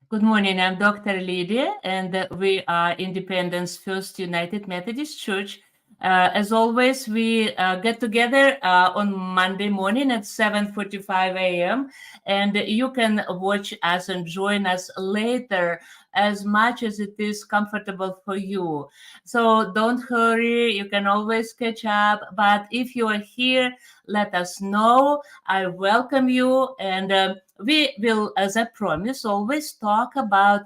Good morning. I'm Dr. Lydia, and we are Independence First United Methodist Church. As always, we get together on Monday morning at 7:45 a.m., and you can watch us and join us later as much as it is comfortable for you. So don't hurry. You can always catch up. But if you are here, let us know. I welcome you, and we will, as I promised, always talk about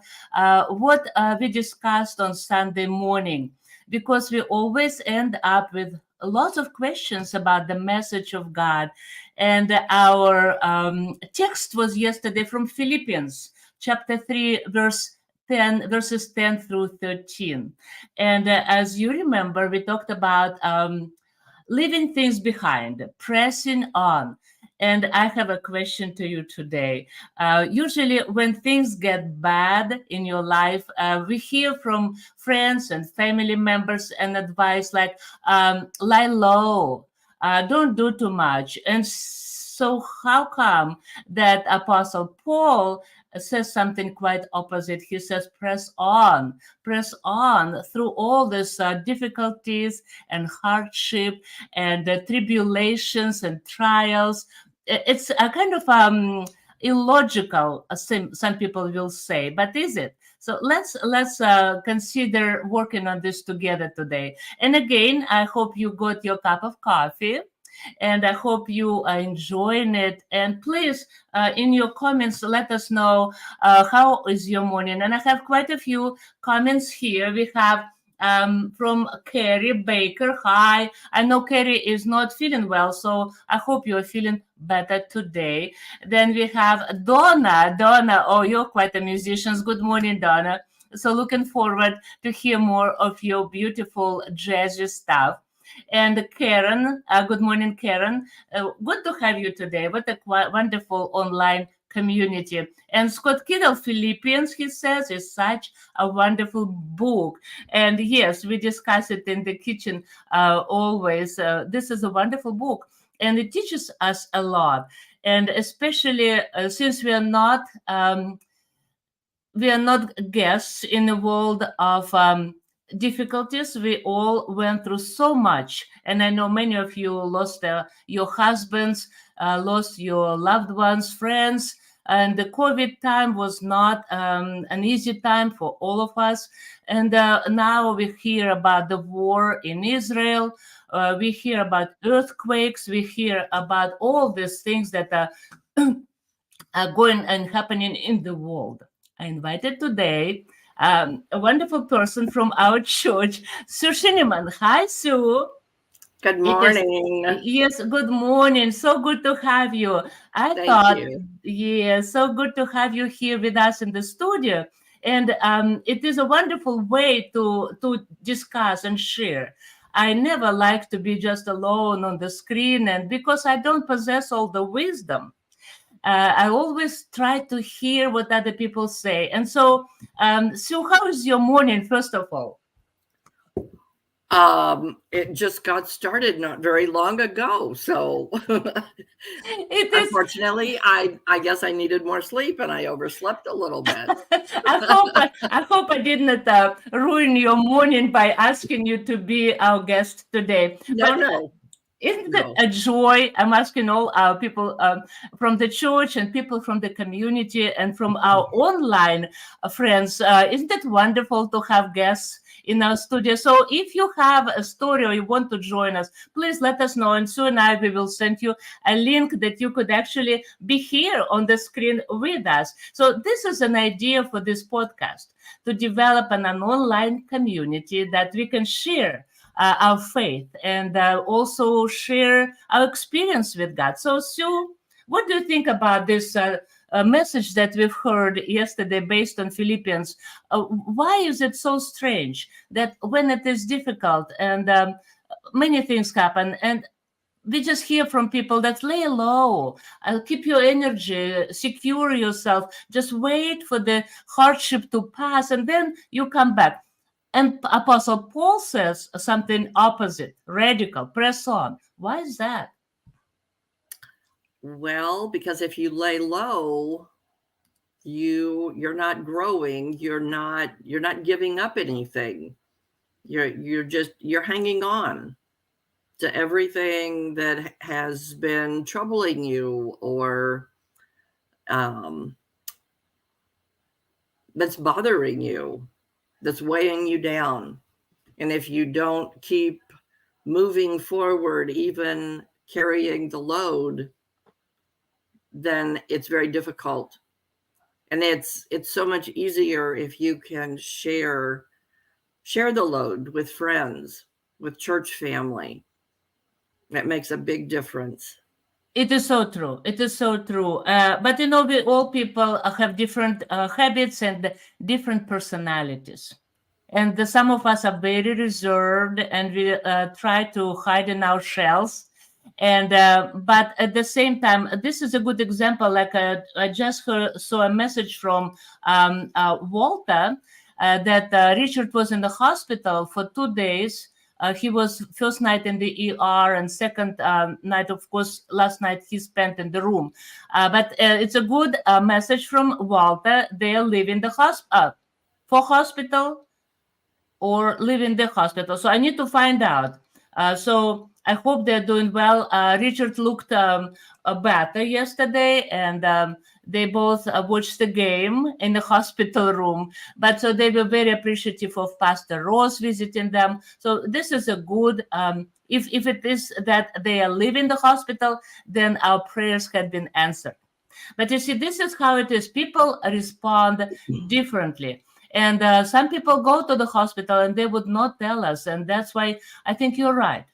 what we discussed on Sunday morning, because we always end up with lots of questions about the message of God. And our text was yesterday from Philippians chapter 3, verses 10 through 13. And as you remember, we talked about leaving things behind, pressing on. And I have a question to you today. Usually, when things get bad in your life, we hear from friends and family members and advice like, lie low, don't do too much. And so, how come that Apostle Paul says something quite opposite? He says, press on through all these difficulties and hardship and tribulations and trials. It's a kind of illogical, some people will say, but is it? So let's consider working on this together today. And again, I hope you got your cup of coffee, and I hope you are enjoying it. And please, in your comments, let us know how is your morning. And I have quite a few comments here. We have from Carrie Baker. Hi, I know Carrie is not feeling well, so I hope you're feeling better today. Then we have Donna. Donna, oh, you're quite a musician. Good morning, Donna. So looking forward to hear more of your beautiful jazzy stuff. And Karen, good morning, Karen. Good to have you today. What a wonderful online community. And Scott Kittle, Philippians, he says, is such a wonderful book. And yes, we discuss it in the kitchen always. This is a wonderful book, and it teaches us a lot. And especially since we are not guests in the world of difficulties. We all went through so much, and I know many of you lost your husbands, lost your loved ones, friends. And the COVID time was not an easy time for all of us. And now we hear about the war in Israel. We hear about earthquakes. We hear about all these things that are going and happening in the world. I invited today a wonderful person from our church, Sue Shineman. Hi, Sue. Good Yes, morning. yes, good morning. So good to have you. I Thank thought, you. yes, so good to have you here with us in the studio. And it is a wonderful way to discuss and share. I never like to be just alone on the screen, and because I don't possess all the wisdom, I always try to hear what other people say. And so, so how is your morning, first of all? It just got started not very long ago. So It is. unfortunately, I guess I needed more sleep and I overslept a little bit. I hope I did not ruin your morning by asking you to be our guest today. No, But no, isn't it no. a joy? I'm asking all our people from the church and people from the community and from our online friends. Isn't it wonderful to have guests in our studio? So if you have a story or you want to join us, please let us know. And soon we will send you a link that you could actually be here on the screen with us. So this is an idea for this podcast, to develop an online community that we can share our faith and also share our experience with God. So, Sue, what do you think about this message that we've heard yesterday based on Philippians? Why is it so strange that when it is difficult and many things happen, and we just hear from people that lay low, keep your energy, secure yourself, just wait for the hardship to pass, and then you come back. And Apostle Paul says something opposite, radical, press on. Why is that? Well, because if you lay low, you're not growing, you're not giving up anything. You're hanging on to everything that has been troubling you, or that's bothering you, that's weighing you down. And if you don't keep moving forward, even carrying the load, then it's very difficult. And it's so much easier if you can share the load with friends, with church family. That makes a big difference. It is so true. It is so true. But we all people have different habits and different personalities. And some of us are very reserved, and we try to hide in our shells. And but at the same time, this is a good example. Like I just saw a message from Walter that Richard was in the hospital for 2 days. He was first night in the ER, and second night, of course, last night he spent in the room. But it's a good message from Walter. They are leaving the hospital or live in the hospital. So I need to find out. So I hope they're doing well. Richard looked better yesterday, and they both watched the game in the hospital room. But so they were very appreciative of Pastor Ross visiting them. So this is a good, if it is that they are leaving the hospital, then our prayers had been answered. But you see, this is how it is. People respond differently. And some people go to the hospital and they would not tell us. And that's why I think you're right.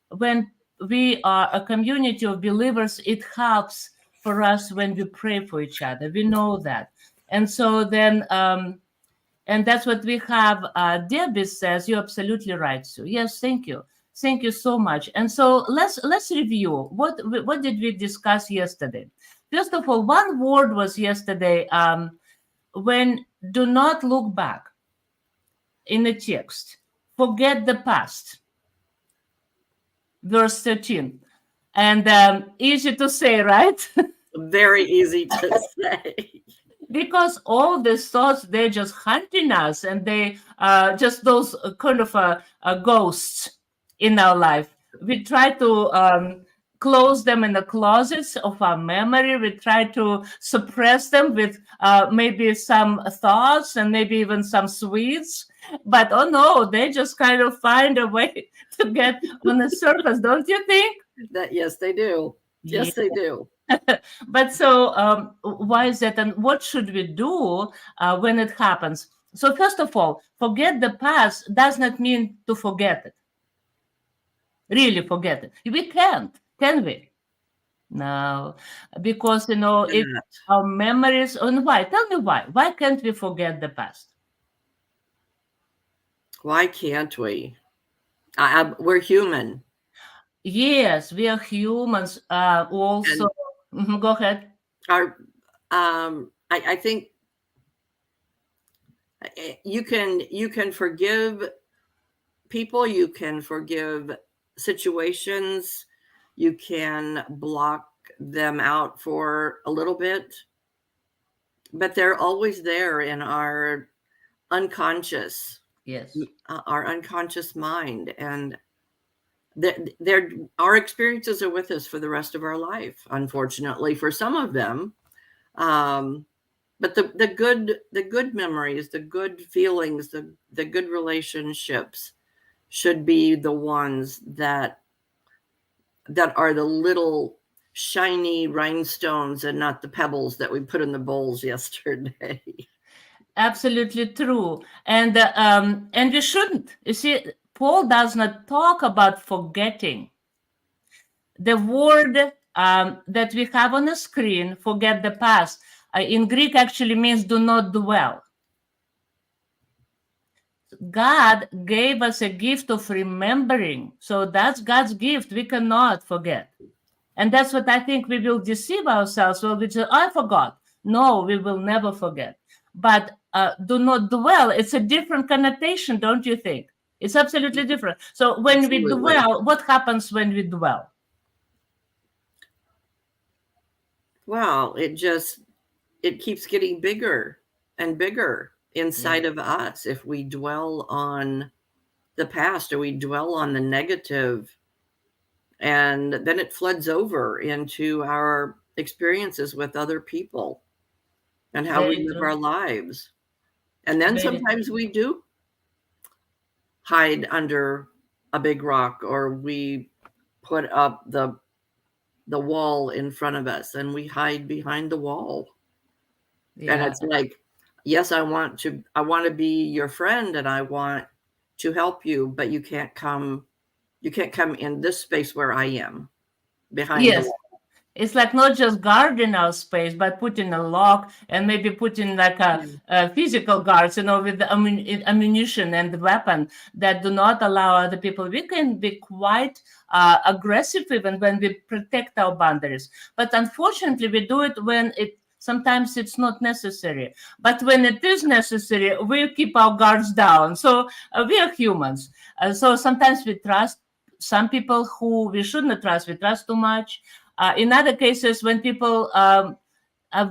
When we are a community of believers, it helps for us when we pray for each other. We know that. And so then, and that's what we have. Debbie says, you're absolutely right, Sue. Yes, thank you. Thank you so much. And so let's review. What did we discuss yesterday? First of all, one word was yesterday, when do not look back in the text. Forget the past. Verse 13. And easy to say, right? Very easy to say. Because all these thoughts, they're just hunting us, and they just those kind of ghosts in our life. We try to close them in the closets of our memory. We try to suppress them with maybe some thoughts and maybe even some sweets. But oh no, they just kind of find a way to get on the surface, don't you think? Yes, they do. Yes, they do. But so why is that, and what should we do when it happens? So first of all, forget the past does not mean to forget it. Really forget it. We can't, can we? No, because if our memories, and why? Tell me why. Why can't we forget the past? Why can't we? We're human. Yes, we are humans. Also, go ahead. I think you can forgive people, you can forgive situations, you can block them out for a little bit, but they're always there in our unconscious. Yes. Our unconscious mind, and our experiences are with us for the rest of our life, unfortunately, for some of them. But the good memories, the good feelings, the good relationships should be the ones that are the little shiny rhinestones and not the pebbles that we put in the bowls yesterday. Absolutely true. And we shouldn't. You see, Paul does not talk about forgetting. The word that we have on the screen, forget the past, in Greek actually means do not dwell. God gave us a gift of remembering. So that's God's gift. We cannot forget. And that's what I think we will deceive ourselves. Well, we say, I forgot. No, we will never forget. But do not dwell. It's a different connotation, don't you think? It's absolutely different. So when we dwell, what happens when we dwell? Well, it just it keeps getting bigger and bigger inside of us if we dwell on the past or we dwell on the negative, and then it floods over into our experiences with other people and how we Very live true. our lives. And then Very true. sometimes we do hide under a big rock, or we put up the wall in front of us and we hide behind the wall. And Yeah. it's like, yes, I want to be your friend and I want to help you, but you can't come in this space where I am behind the Yes. wall. It's like not just guarding our space, but putting a lock and maybe putting like a physical guards, with the ammunition and the weapon that do not allow other people. We can be quite aggressive even when we protect our boundaries. But unfortunately, we do it when sometimes it's not necessary. But when it is necessary, we keep our guards down. So we are humans. So sometimes we trust some people who we shouldn't trust. We trust too much. In other cases, when people are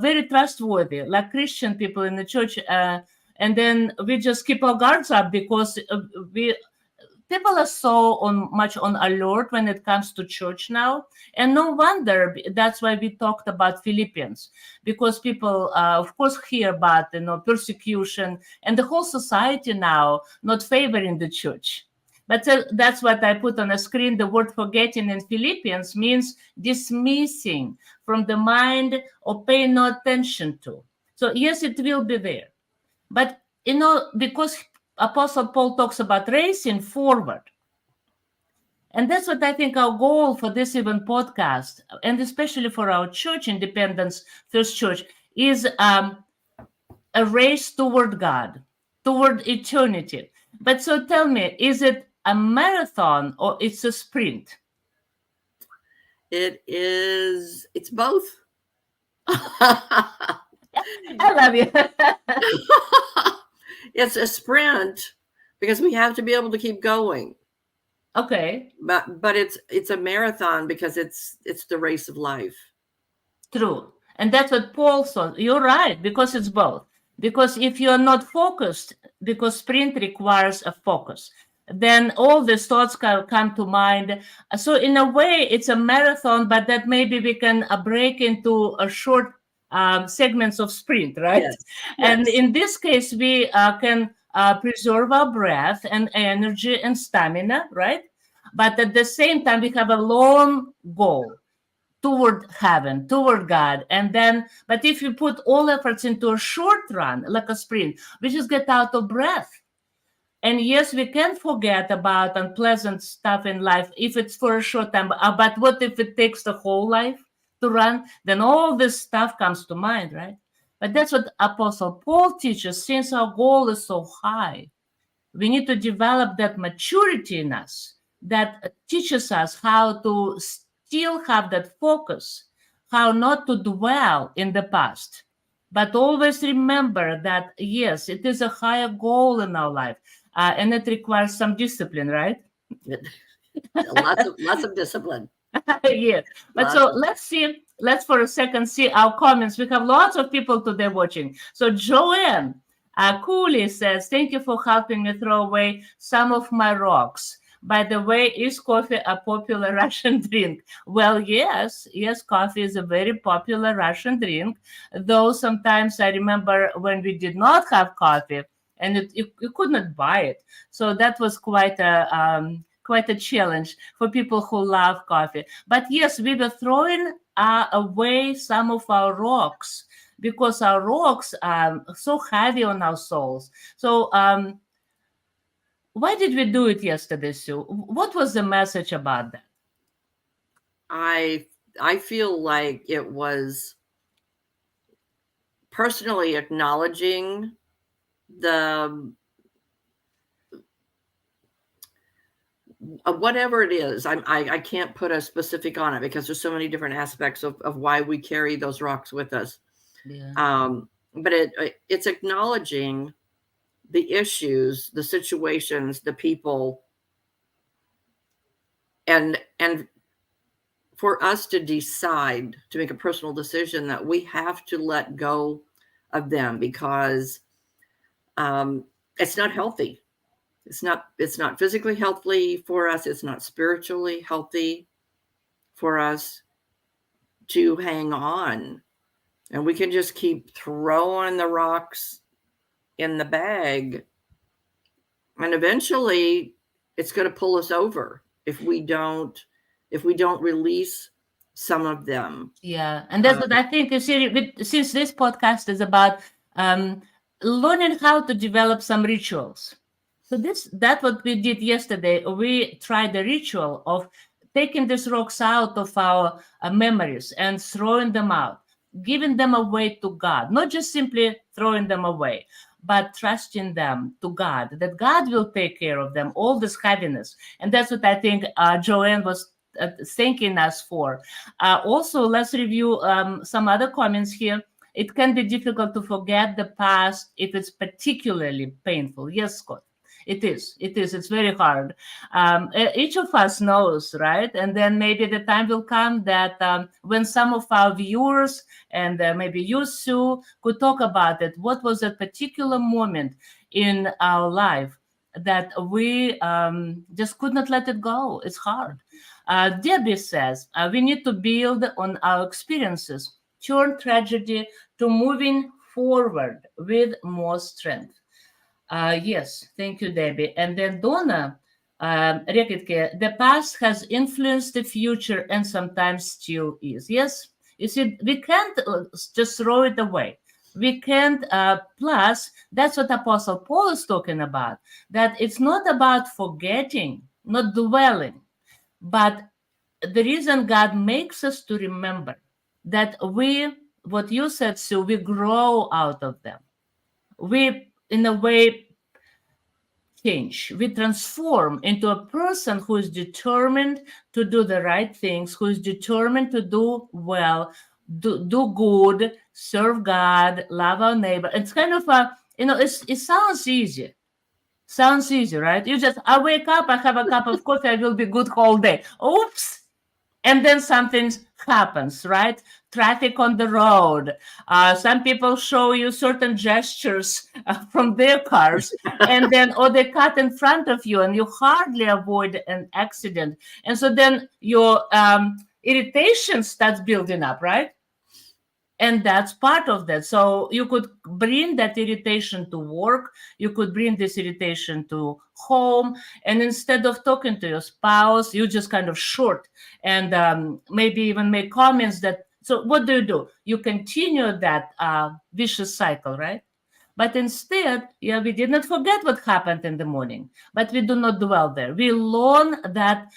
very trustworthy, like Christian people in the church, and then we just keep our guards up because we people are so much on alert when it comes to church now, and no wonder. That's why we talked about Philippians, because people, of course, hear about persecution and the whole society now not favoring the church. But that's what I put on the screen. The word forgetting in Philippians means dismissing from the mind or pay no attention to. So yes, it will be there. But, because Apostle Paul talks about racing forward. And that's what I think our goal for this even podcast, and especially for our church, Independence First Church, is a race toward God, toward eternity. But so tell me, is it a marathon or it's a sprint? It's both. I love you. It's a sprint because we have to be able to keep going. Okay. But it's a marathon because it's the race of life. True. And that's what Paul said. You're right, because it's both. Because if you're not focused, because sprint requires a focus, then all these thoughts come to mind. So in a way, it's a marathon, but that maybe we can break into a short segments of sprint, right? Yes. And Yes. in this case, we can preserve our breath and energy and stamina, right? But at the same time, we have a long goal toward heaven, toward God. And then, but if you put all efforts into a short run, like a sprint, we just get out of breath. And yes, we can forget about unpleasant stuff in life if it's for a short time. But what if it takes the whole life to run? Then all this stuff comes to mind, right? But that's what Apostle Paul teaches. Since our goal is so high, we need to develop that maturity in us that teaches us how to still have that focus, how not to dwell in the past, but always remember that, yes, it is a higher goal in our life, and it requires some discipline, right? Lots of discipline. Yes. But so let's for a second see our comments. We have lots of people today watching. So Joanne Cooley says, thank you for helping me throw away some of my rocks. By the way, is coffee a popular Russian drink? Well, yes, coffee is a very popular Russian drink, though sometimes I remember when we did not have coffee and you could not buy it. So that was quite a challenge for people who love coffee. But yes, we were throwing away some of our rocks because our rocks are so heavy on our souls. So why did we do it yesterday, Sue? What was the message about that? I feel like it was personally acknowledging the whatever it is. I can't put a specific on it because there's so many different aspects of why we carry those rocks with us. Yeah. But it's acknowledging the issues, the situations, the people, and for us to decide to make a personal decision that we have to let go of them because it's not healthy. It's not physically healthy for us. It's not spiritually healthy for us to hang on. And we can just keep throwing the rocks in the bag. And eventually it's going to pull us over if we don't release some of them. Yeah, and that's what I think. You see, since this podcast is about learning how to develop some rituals. So that's what we did yesterday. We tried the ritual of taking these rocks out of our memories and throwing them out, giving them away to God, not just simply throwing them away, but trusting them to God, that God will take care of them, all this heaviness. And that's what I think Joanne was thanking us for. Also, let's review some other comments here. It can be difficult to forget the past if it's particularly painful. Yes, Scott. It is. It's very hard. Each of us knows, right? And then maybe the time will come that when some of our viewers and maybe you, Sue, could talk about it. What was a particular moment in our life that we just could not let it go? It's hard. Debbie says we need to build on our experiences, turn tragedy to moving forward with more strength. Yes, thank you, Debbie. And then Donna Rekitke, the past has influenced the future and sometimes still is. Yes, you see, we can't just throw it away. We can't, plus, that's what Apostle Paul is talking about, that it's not about forgetting, not dwelling, but the reason God makes us to remember that what you said, Sue, we grow out of them. We, in a way, change. We transform into a person who is determined to do the right things, who is determined to do well, do good, serve God, love our neighbor. It's kind of it sounds easy. Sounds easy, right? I wake up, I have a cup of coffee, I will be good whole day. Oops. And then something happens, right? Traffic on the road. Some people show you certain gestures from their cars, and then, or they cut in front of you, and you hardly avoid an accident. And so then your irritation starts building up, right? And that's part of that. So you could bring that irritation to work, you could bring this irritation to home, and instead of talking to your spouse, you just kind of short and maybe even make comments that. So what do? You continue that vicious cycle, right? But instead, yeah, we did not forget what happened in the morning, but we do not dwell there. We learn that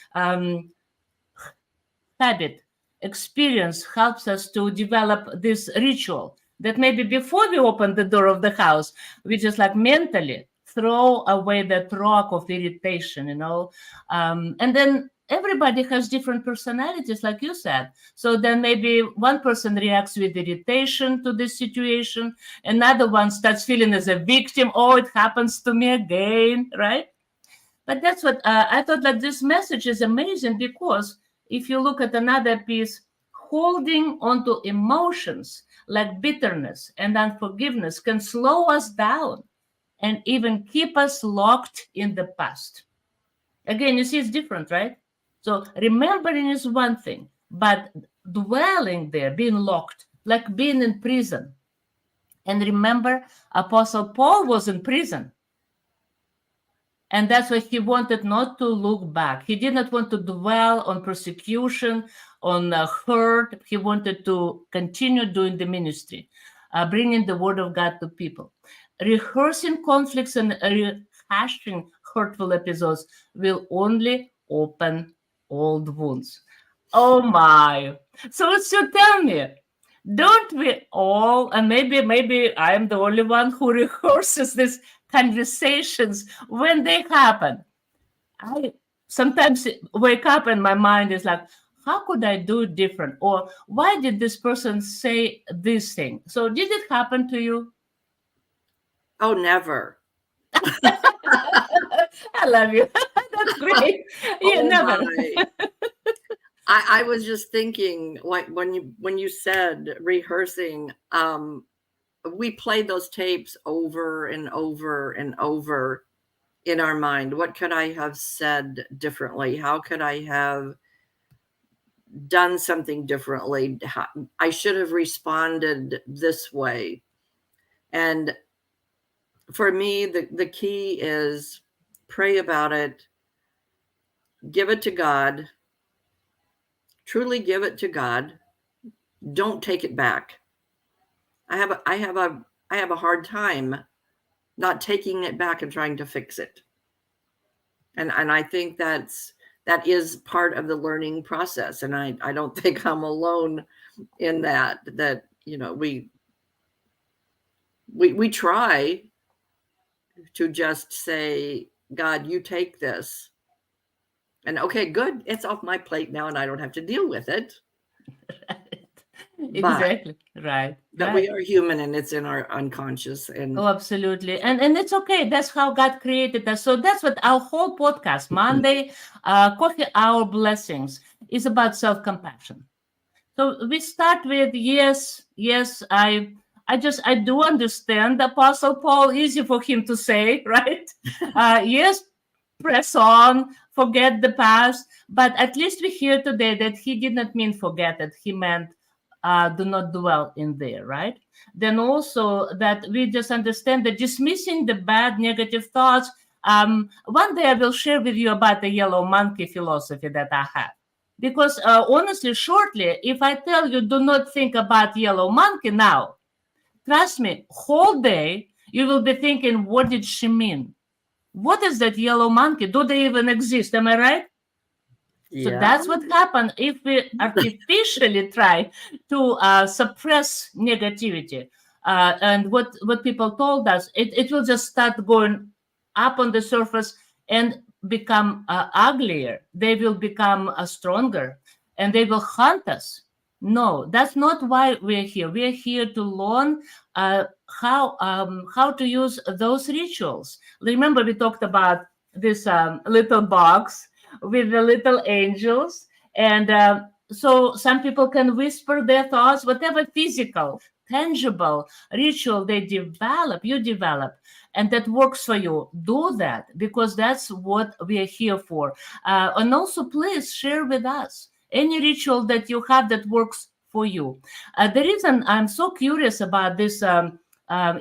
habit, experience helps us to develop this ritual that maybe before we open the door of the house, we just like mentally throw away that rock of irritation. And then everybody has different personalities, like you said. So then maybe one person reacts with irritation to this situation, another one starts feeling as a victim. Oh, it happens to me again, right? But that's what I thought that this message is amazing, because if you look at another piece, holding onto emotions like bitterness and unforgiveness can slow us down and even keep us locked in the past. Again, you see, it's different, right? So remembering is one thing, but dwelling there, being locked, like being in prison. And remember, Apostle Paul was in prison. And that's why he wanted not to look back. He did not want to dwell on persecution, on hurt. He wanted to continue doing the ministry, bringing the word of God to people. Rehearsing conflicts and rehashing hurtful episodes will only open old wounds. Oh my. So tell me, don't we all, and maybe I'm the only one who rehearses these conversations when they happen. I sometimes wake up and my mind is like, how could I do it different? Or why did this person say this thing? So did it happen to you? Oh, never. I love you. That's great. Yeah, Oh never. my. I was just thinking, like when you said rehearsing, we played those tapes over and over and over in our mind. What could I have said differently? How could I have done something differently? I should have responded this way. And for me, the key is pray about it, give it to God, truly give it to God. Don't take it back. I have a hard time not taking it back and trying to fix it. And I think that is part of the learning process. And I don't think I'm alone in that, you know, we try to just say, God, you take this. And okay, good. It's off my plate now and I don't have to deal with it. Right. But Exactly. Right. that we Right. are human and it's in our unconscious. And Oh, absolutely. And it's okay. That's how God created us. So that's what our whole podcast, Monday, Coffee Hour Blessings, is about self-compassion. So we start with yes, I do understand the Apostle Paul, easy for him to say, right? Yes, press on, forget the past. But at least we hear today that he did not mean forget it. He meant do not dwell in there, right? Then also that we just understand that dismissing the bad negative thoughts. One day I will share with you about the yellow monkey philosophy that I have. Because honestly, shortly, if I tell you do not think about yellow monkey now, trust me, whole day you will be thinking, what did she mean? What is that yellow monkey? Do they even exist? Am I right? So yeah, that's what happens if we artificially try to suppress negativity. And what people told us, it will just start going up on the surface and become uglier. They will become stronger and they will hunt us. No, that's not why we're here. We're here to learn how to use those rituals. Remember, we talked about this little box with the little angels. And so some people can whisper their thoughts, whatever physical, tangible ritual they develop, you develop, and that works for you. Do that because that's what we are here for. And also, please share with us any ritual that you have that works for you. The reason I'm so curious about this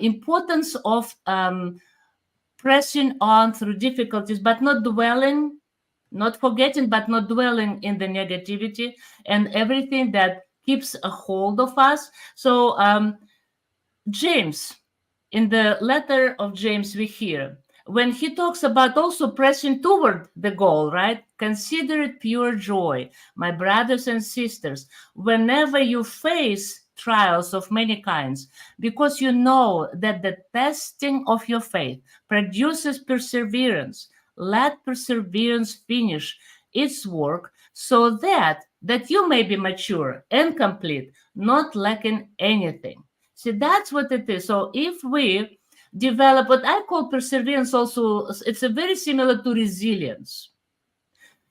importance of pressing on through difficulties, but not dwelling, not forgetting, but not dwelling in the negativity and everything that keeps a hold of us. So, James, in the letter of James, we hear when he talks about also pressing toward the goal, right? Consider it pure joy, my brothers and sisters, whenever you face trials of many kinds, because you know that the testing of your faith produces perseverance. Let perseverance finish its work so that you may be mature and complete, not lacking anything. See, that's what it is. So if we develop what I call perseverance, also, it's a very similar to resilience.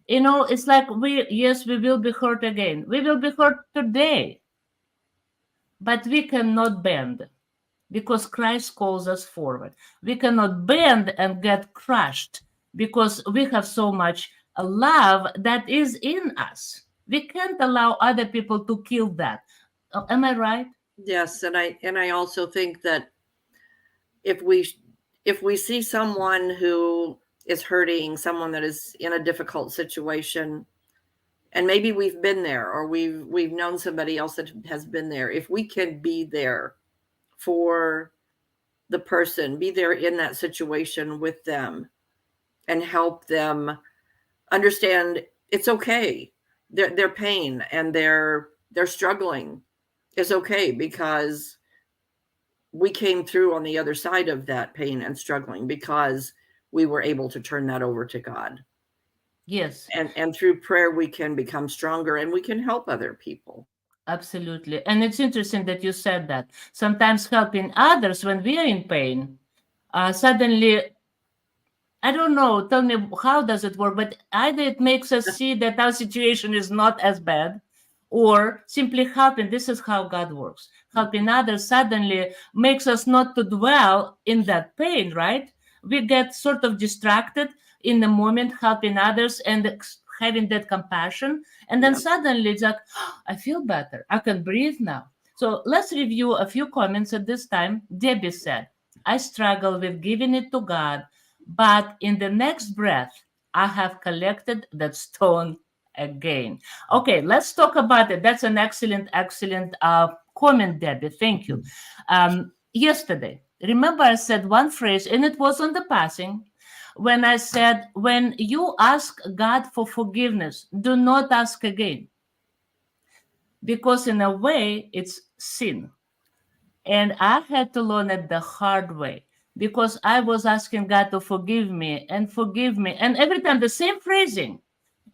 You know, it's like yes, we will be hurt again. We will be hurt today, but we cannot bend because Christ calls us forward. We cannot bend and get crushed because we have so much love that is in us. We can't allow other people to kill that. Am I right? yes. And I also think that if we if we see someone who is hurting, someone that is in a difficult situation, and maybe we've been there or we've known somebody else that has been there, if we can be there for the person, be there in that situation with them and help them understand it's okay, their pain and their struggling is okay, because we came through on the other side of that pain and struggling because we were able to turn that over to God. Yes. And through prayer we can become stronger and we can help other people. Absolutely. And it's interesting that you said that. Sometimes helping others when we are in pain, suddenly I don't know. Tell me, how does it work? But either it makes us see that our situation is not as bad, or simply helping. This is how God works. Helping others suddenly makes us not to dwell in that pain, right? We get sort of distracted in the moment, helping others and having that compassion. And then Yeah. suddenly it's like, "Oh, I feel better. I can breathe now." So let's review a few comments at this time. Debbie said, I struggle with giving it to God, but in the next breath, I have collected that stone again. Okay, let's talk about it. That's an excellent comment, Debbie. Thank you. Yesterday, remember I said one phrase, and it was on the passing, when I said, when you ask God for forgiveness, do not ask again, because in a way, it's sin. And I had to learn it the hard way, because I was asking God to forgive me and forgive me. And every time the same phrasing.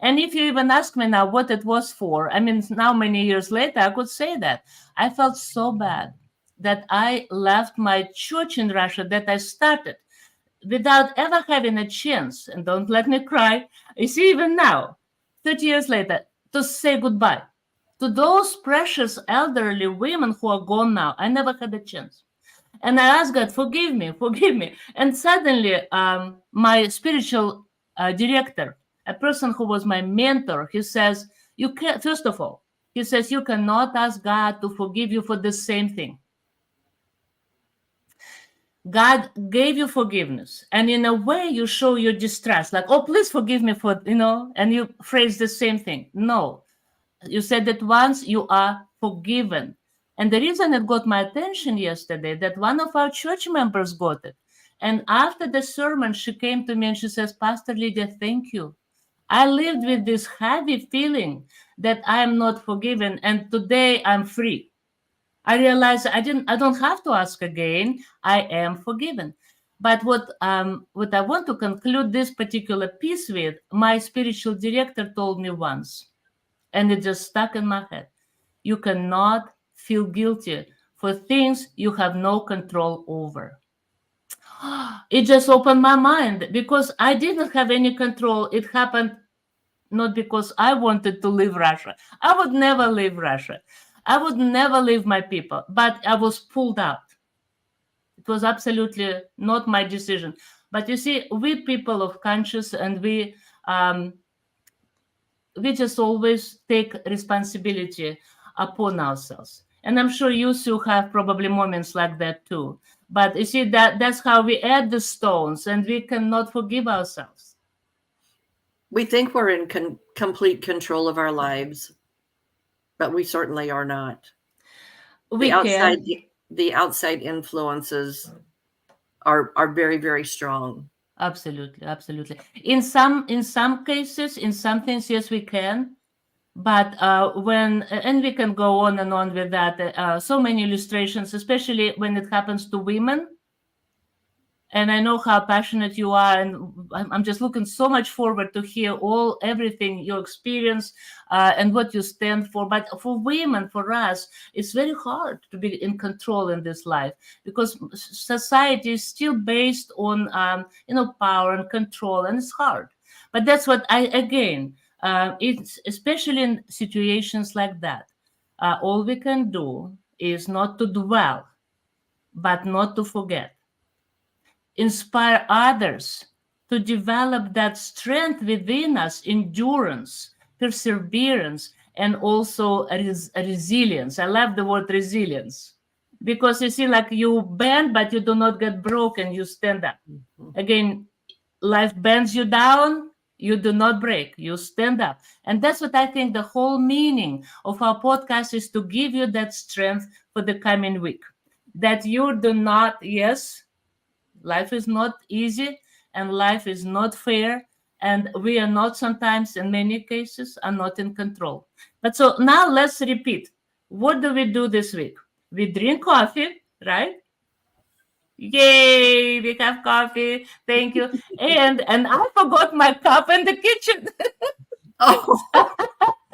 And if you even ask me now what it was for, I mean, now many years later, I could say that. I felt so bad that I left my church in Russia that I started without ever having a chance. And don't let me cry. You see, even now, 30 years later, to say goodbye to those precious elderly women who are gone now. I never had a chance. And I asked God, forgive me, forgive me. And suddenly, my spiritual director, a person who was my mentor, he says, you can't, first of all, he says, you cannot ask God to forgive you for the same thing. God gave you forgiveness. And in a way, you show your distress, like, oh, please forgive me for, and you phrase the same thing. No, you said that once you are forgiven. And the reason it got my attention yesterday, that one of our church members got it. And after the sermon, she came to me and she says, Pastor Lydia, thank you. I lived with this heavy feeling that I am not forgiven, and today I'm free. I realized I don't have to ask again. I am forgiven. But what I want to conclude this particular piece with, my spiritual director told me once, and it just stuck in my head. You cannot feel guilty for things you have no control over. It just opened my mind, because I didn't have any control. It happened not because I wanted to leave Russia. I would never leave Russia. I would never leave my people, but I was pulled out. It was absolutely not my decision. But you see, we people of conscience, and we just always take responsibility upon ourselves. And I'm sure you still have probably moments like that too. But you see, that's how we add the stones, and we cannot forgive ourselves. We think we're in complete control of our lives, but we certainly are not. We can. The outside influences are very, very strong. Absolutely. In some cases, in some things, yes, we can. But and we can go on and on with that. So many illustrations, especially when it happens to women. And I know how passionate you are, and I'm just looking so much forward to hear everything you experience and what you stand for. But for women, for us, it's very hard to be in control in this life, because society is still based on power and control, and it's hard. But that's what it's especially in situations like that. All we can do is not to dwell, but not to forget. Inspire others to develop that strength within us, endurance, perseverance, and also resilience. I love the word resilience, because you see, like, you bend, but you do not get broken, you stand up. Again, life bends you down, you do not break, you stand up. And that's what I think the whole meaning of our podcast is, to give you that strength for the coming week. That you do not, yes, life is not easy, and life is not fair, and we are not, sometimes in many cases, are not in control. But so now let's repeat. What do we do this week? We drink coffee, right? Yay, we have coffee. Thank you. And I forgot my cup in the kitchen. Oh,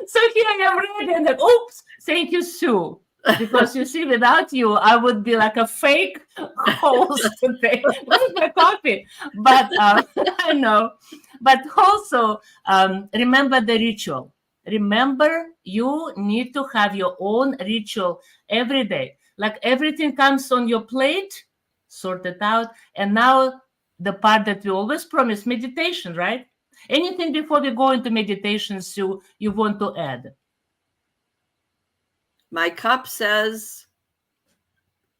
So here I am ready, and then, oops, thank you, Sue. Because you see, without you, I would be like a fake host today. Where's my coffee? But I know. But also, remember the ritual. Remember, you need to have your own ritual every day. Like everything comes on your plate, sort it out. And now the part that we always promise, meditation, right? Anything before we go into meditations you want to add? My cup says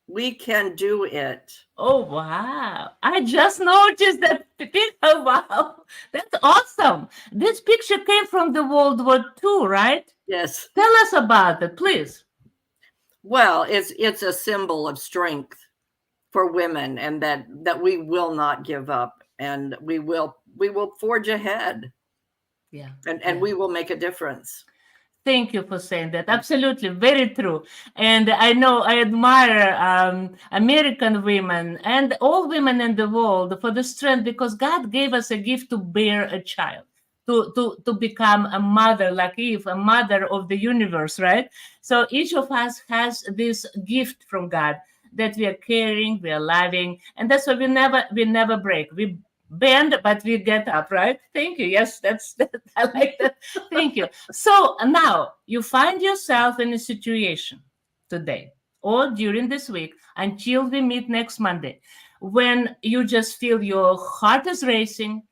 we can do it. Oh, wow. I just noticed that picture. Wow. That's awesome. This picture came from the World War II, right? Yes. Tell us about it, please. Well, it's a symbol of strength for women, and that we will not give up, and we will forge ahead, Yeah. and we will make a difference. Thank you for saying that. Absolutely, very true. And I know I admire American women and all women in the world for the strength, because God gave us a gift to bear a child, to become a mother, like Eve, a mother of the universe, right? So each of us has this gift from God that we are caring, we are loving, and that's why we never break. We bend, but we get up, right? Thank you. Yes, that's that. I like that. Thank you. So now you find yourself in a situation today or during this week until we meet next Monday, when you just feel your heart is racing,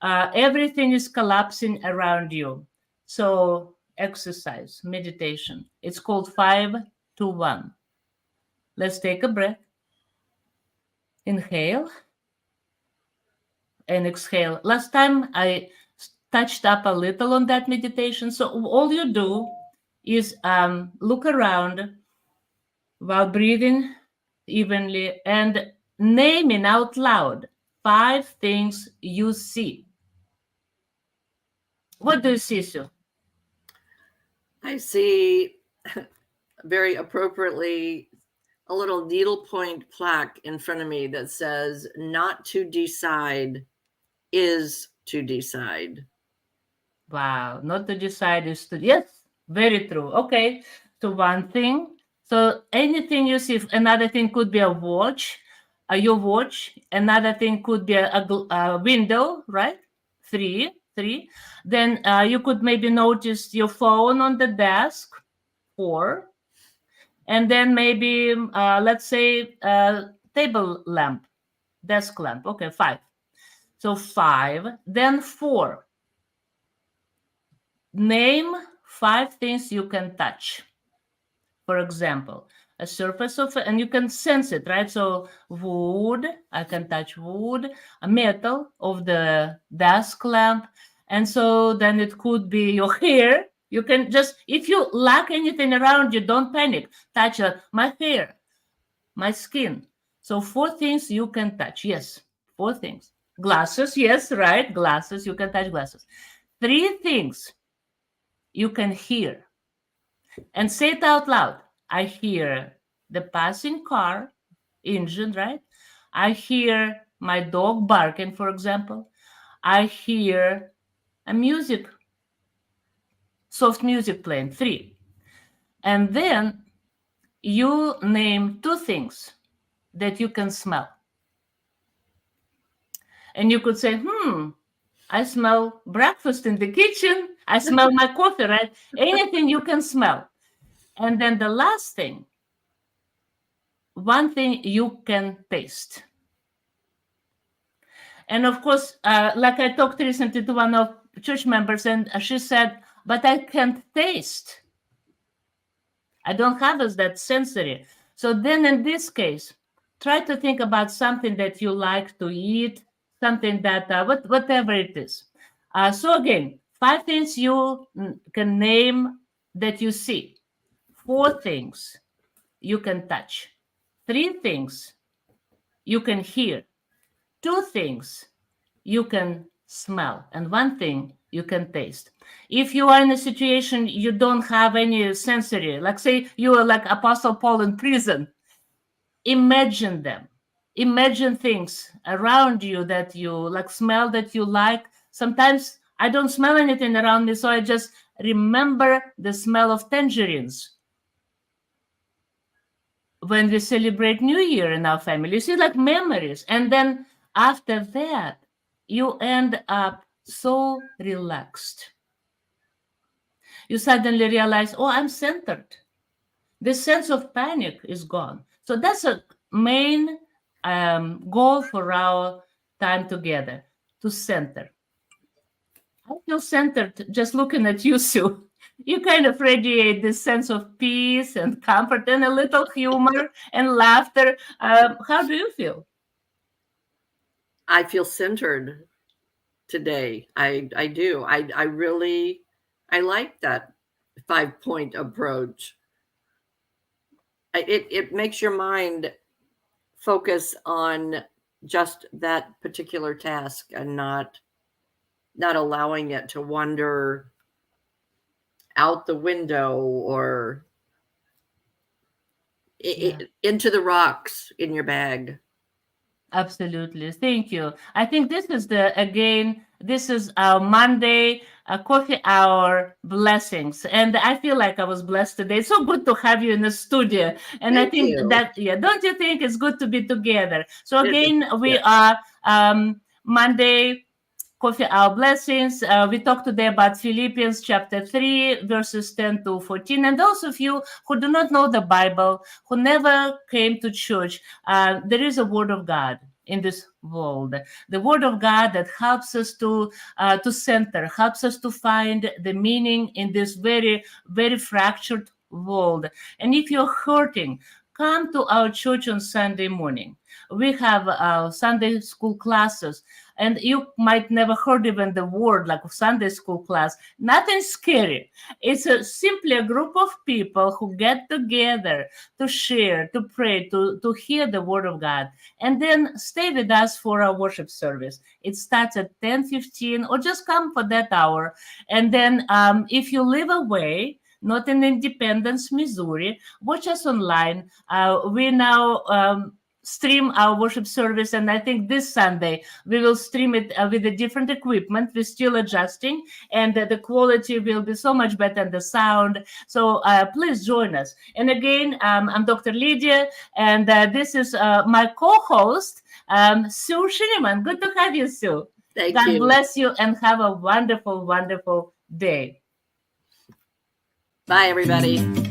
everything is collapsing around you. So exercise, meditation. It's called 5-2-1. Let's take a breath. Inhale and exhale. Last time I touched up a little on that meditation. So all you do is look around while breathing evenly and naming out loud 5 things you see. What do you see, Sue? I see, very appropriately, a little needlepoint plaque in front of me that says, "Not to decide is to decide." Wow, not to decide is to, yes, very true. Okay, so one thing. So anything you see, another thing could be a watch, your watch. Another thing could be a window, right? Three. Then you could maybe notice your phone on the desk, 4. And then maybe, let's say, table lamp, desk lamp. Okay, 5. So 5, then 4. Name 5 things you can touch. For example, a surface of, and you can sense it, right? So wood, I can touch wood, a metal of the desk lamp. And so then it could be your hair. You can just, if you lack anything around you, don't panic. Touch my hair, my skin. So 4 things you can touch. Yes, 4 things. Glasses, yes, right? Glasses, you can touch glasses. 3 things you can hear. And say it out loud. I hear the passing car engine, right? I hear my dog barking, for example. I hear a music, soft music playing, 3. And then you name 2 things that you can smell. And you could say, I smell breakfast in the kitchen. I smell my coffee, right? Anything you can smell. And then the last thing, one thing you can taste. And of course, like I talked recently to one of church members, and she said, but I can't taste. I don't have that sensory. So then in this case, try to think about something that you like to eat, something that, whatever it is. So again, 5 things you can name that you see. 4 things you can touch. 3 things you can hear. 2 things you can smell, and 1 thing you can taste. If you are in a situation you don't have any sensory, like say you are like Apostle Paul in prison, imagine them. Imagine things around you that you like, smell that you like. Sometimes I don't smell anything around me, so I just remember the smell of tangerines. when we celebrate New Year in our family. You see, like memories. And then after that, you end up so relaxed. You suddenly realize, oh, I'm centered. The sense of panic is gone. So that's a main goal for our time together, to center. I feel centered just looking at you, Sue. You kind of radiate this sense of peace and comfort and a little humor and laughter. How do you feel? I feel centered today. I do. I really I like that 5-point approach. It makes your mind focus on just that particular task and not allowing it to wander out the window or into the rocks in your bag. Absolutely. Thank you. I think this is this is our Monday coffee hour blessings. And I feel like I was blessed today. It's so good to have you in the studio. And I Thank think you. that, don't you think it's good to be together? So again, we Yeah. are Monday coffee hour blessings. We talked today about Philippians chapter 3, verses 10 to 14. And those of you who do not know the Bible, who never came to church, there is a word of God in this world, the word of God that helps us to center, helps us to find the meaning in this very, very fractured world. And if you're hurting, come to our church on Sunday morning. We have Sunday school classes, and you might never heard even the word like Sunday school class. Nothing scary. It's simply a group of people who get together to share, to pray, to hear the word of God, and then stay with us for our worship service. It starts at 10:15, or just come for that hour. And then if you live away, not in Independence, Missouri, watch us online. We now stream our worship service, and I think this Sunday we will stream it with a different equipment. We're still adjusting, and the quality will be so much better, and the sound. So please join us. And again, I'm Dr. Lydia, and this is my co-host, Sue Schneeman. Good to have you, Sue. Thank God you. bless you, and have a wonderful, wonderful day. Bye, everybody.